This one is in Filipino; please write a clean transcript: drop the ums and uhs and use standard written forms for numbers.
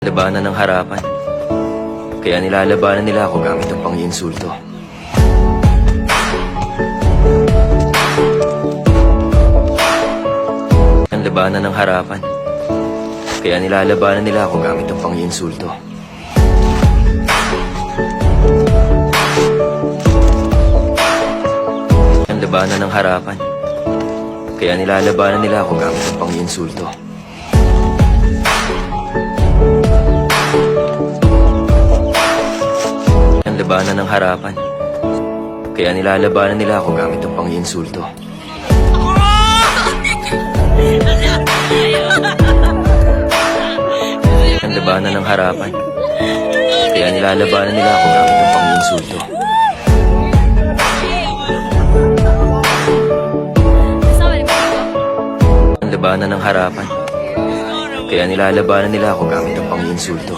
Labanan ng harapan. Kaya nilalabanan nila ako gamit ang pang-iinsulto. Ang labanan ng harapan. Kaya nilalabanan nila ako gamit ang pang-iinsulto. Ang labanan ng harapan. Kaya nilalabanan nila ako gamit ang pang-iinsulto. Ang labanan ng harapan. Kaya nilalabanan nila ako gamit ang pang-iinsulto. Ang labanan ng harapan. Kaya nilalabanan nila ako gamit ang pang-iinsulto. Ang labanan ng harapan. Kaya nilalabanan nila ako gamit ang pang-iinsulto.